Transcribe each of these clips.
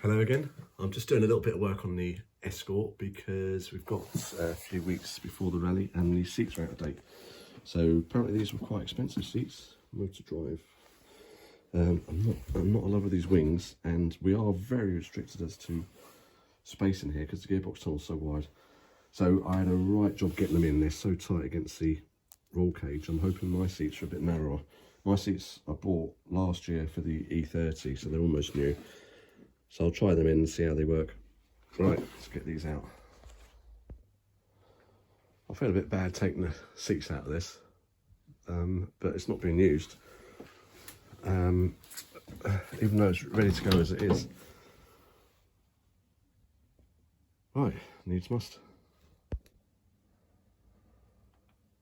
Hello again. I'm just doing a little bit of work on the Escort because we've got a few weeks before the rally and the seats are out of date. So apparently these were quite expensive seats, motor drive. I'm not a lover of these wings, and we are very restricted as to space in here because the gearbox tunnel's so wide. So I had a right job getting them in. They're so tight against the roll cage. I'm hoping my seats are a bit narrower. My seats I bought last year for the E30, so they're almost new. So I'll try them in and see how they work. Right, let's get these out. I feel a bit bad taking the seats out of this, but it's not being used. Even though it's ready to go as it is. Right, needs must.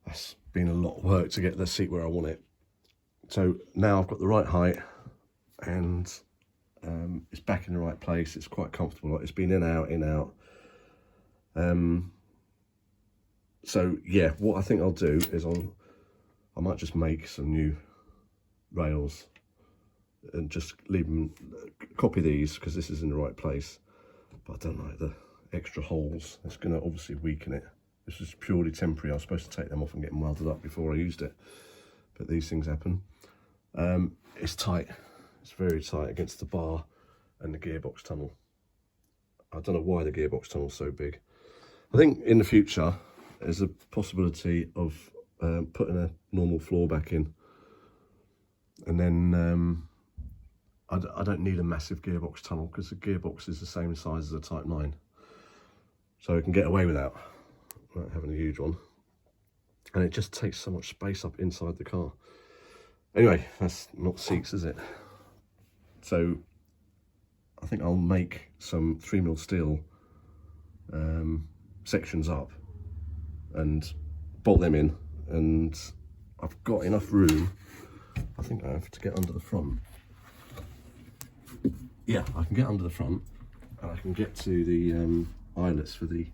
That's been a lot of work to get the seat where I want it. So now I've got the right height and it's back in the right place. It's quite comfortable. It's been in, out. So yeah, what I think I'll do is I might just make some new rails and just leave them, copy these because this is in the right place, but I don't like the extra holes. It's going to obviously weaken it. This is purely temporary. I was supposed to take them off and get them welded up before I used it, but these things happen. It's tight. It's very tight against the bar and the gearbox tunnel. I don't know why the gearbox tunnel is so big. I think in the future there's a possibility of putting a normal floor back in, and then I don't need a massive gearbox tunnel because the gearbox is the same size as a Type 9, so I can get away without having a huge one, and it just takes so much space up inside the car. Anyway, that's not seats, is it? So I think I'll make some 3mm steel sections up and bolt them in, and I've got enough room. I think I have to get under the front. Yeah, I can get under the front, and I can get to the eyelets for the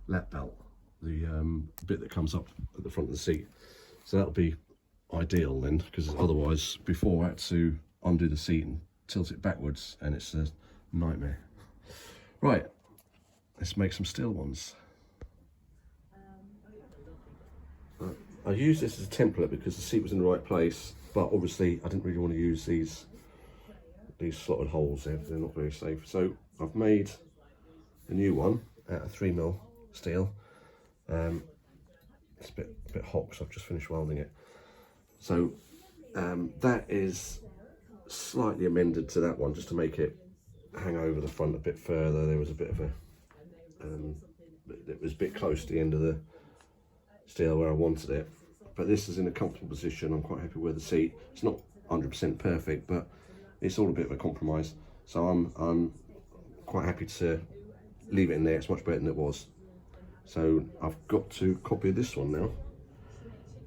lap belt, the bit that comes up at the front of the seat. So that'll be ideal then, because otherwise before I had to undo the seat and tilt it backwards, and it's a nightmare. Right, let's make some steel ones. I used this as a template because the seat was in the right place, but obviously I didn't really want to use these slotted holes there. They're not very safe. So I've made a new one out of 3mm steel. It's a bit hot because I've just finished welding it. So that is slightly amended to that one just to make it hang over the front a bit further. There was a bit of a it was a bit close to the end of the steel where I wanted it, but this is in a comfortable position. I'm quite happy with the seat. It's not 100% perfect, but it's all a bit of a compromise, so I'm quite happy to leave it in there. It's much better than it was. So I've got to copy this one now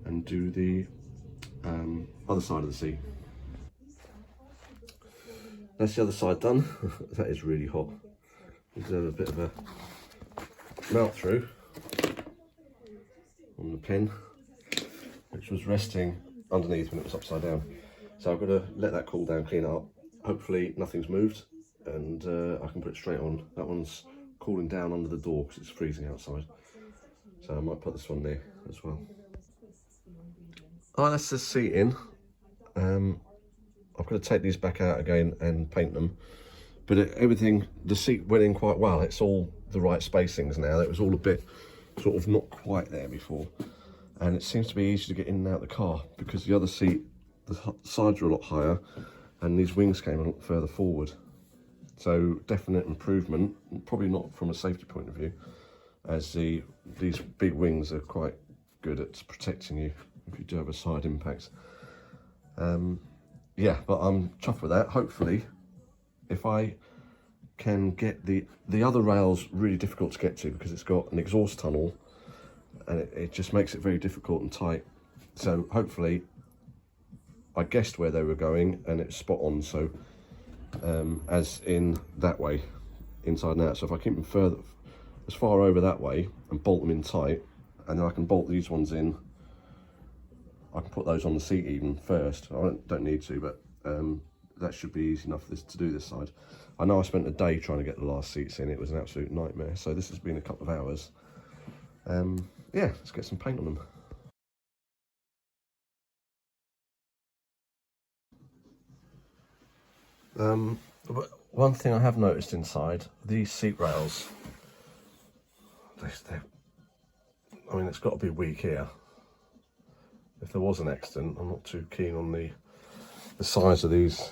and do the other side of the seat. That's the other side done. That is really hot. You have a bit of a melt through on the pin, which was resting underneath when it was upside down. So I've got to let that cool down, clean it up. Hopefully nothing's moved, and I can put it straight on. That one's cooling down under the door because it's freezing outside. So I might put this one there as well. Oh, that's the seat in. I've got to take these back out again and paint them, but the seat went in quite well. It's all the right spacings now. It was all a bit sort of not quite there before, and it seems to be easy to get in and out of the car because the other seat, the sides are a lot higher and these wings came a lot further forward. So definite improvement, probably not from a safety point of view, as these big wings are quite good at protecting you if you do have a side impact. Yeah, but I'm chuffed with that. Hopefully, if I can get the other rail's really difficult to get to because it's got an exhaust tunnel and it just makes it very difficult and tight. So hopefully I guessed where they were going and it's spot on. So as in that way, inside and out. So if I keep them further, as far over that way and bolt them in tight, and then I can bolt these ones in. I can put those on the seat even first. I don't need to, but that should be easy enough for this to do this side. I know I spent a day trying to get the last seats in. It was an absolute nightmare. So this has been a couple of hours. Yeah, let's get some paint on them. But one thing I have noticed inside, these seat rails, I mean, it's got to be weak here. If there was an accident, I'm not too keen on the size of these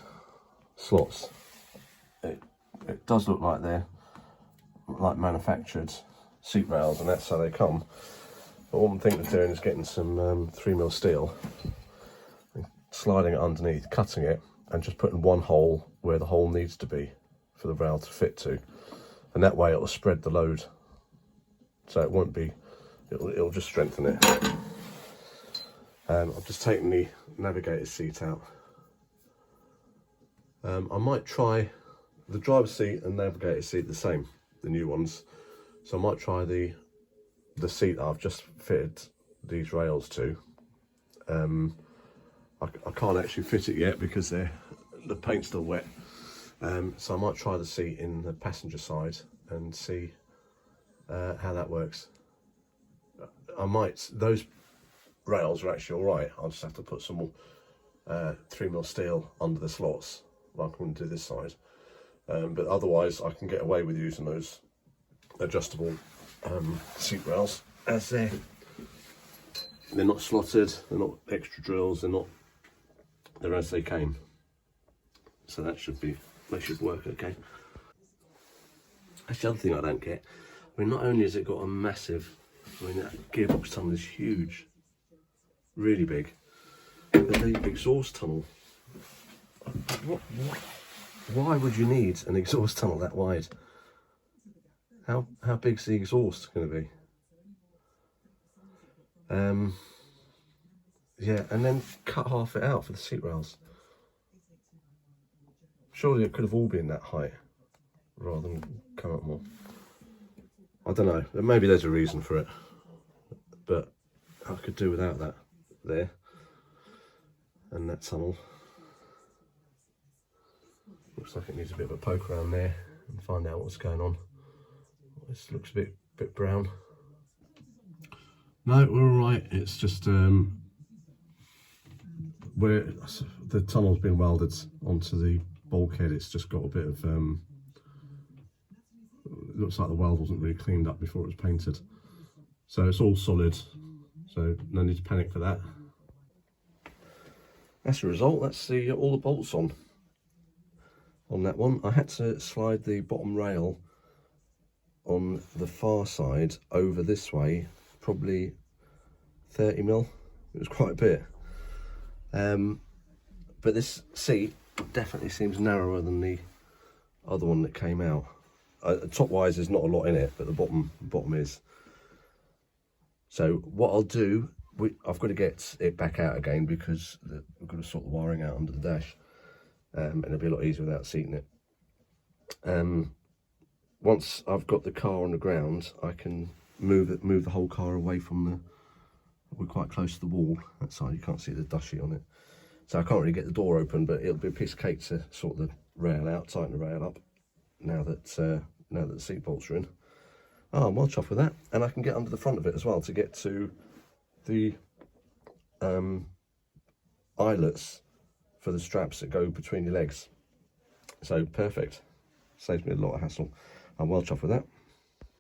slots. It does look like they're like manufactured seat rails, and that's how they come. But what I'm thinking of doing is getting some 3mm steel, and sliding it underneath, cutting it, and just putting one hole where the hole needs to be for the rail to fit to, and that way it'll spread the load, so it won't be. It'll just strengthen it. I've just taken the navigator seat out. I might try the driver's seat and navigator seat the same, the new ones. So I might try the seat I've just fitted these rails to. I can't actually fit it yet because the paint's still wet. So I might try the seat in the passenger side and see how that works. Those rails are actually all right. I'll just have to put some more 3mm steel under the slots, like I'm going to do this side. But otherwise, I can get away with using those adjustable seat rails, as they're not slotted, they're not extra drills, they're as they came. So they should work okay. That's the other thing I don't get. I mean, not only has it got a massive, that gearbox tunnel is huge, really big, but the exhaust tunnel, why would you need an exhaust tunnel that wide? How big's the exhaust going to be? Yeah, and then cut half it out for the seat rails. Surely it could have all been that height rather than come up more. I don't know, maybe there's a reason for it, but I could do without that there and that tunnel. Looks like it needs a bit of a poke around there and find out what's going on. This looks a bit brown. No, we're all right. It's just where the tunnel's been welded onto the bulkhead. It's just got a bit of it looks like the weld wasn't really cleaned up before it was painted. So it's all solid. So no need to panic for that. That's the result. That's all the bolts on that one. I had to slide the bottom rail on the far side over this way, probably 30mm. It was quite a bit. But this seat definitely seems narrower than the other one that came out. Top wise, there's not a lot in it, but the bottom is. So what I'll do, I've got to get it back out again because we've got to sort the wiring out under the dash, and it'll be a lot easier without seating it. Once I've got the car on the ground, I can move the whole car away from we're quite close to the wall. That side you can't see the dust sheet on it, so I can't really get the door open. But it'll be a piece of cake to sort the rail out, tighten the rail up. Now that the seat bolts are in, I'm well chuffed with that, and I can get under the front of it as well to get to the eyelets for the straps that go between your legs. So perfect, saves me a lot of hassle. I'm well chuffed with that.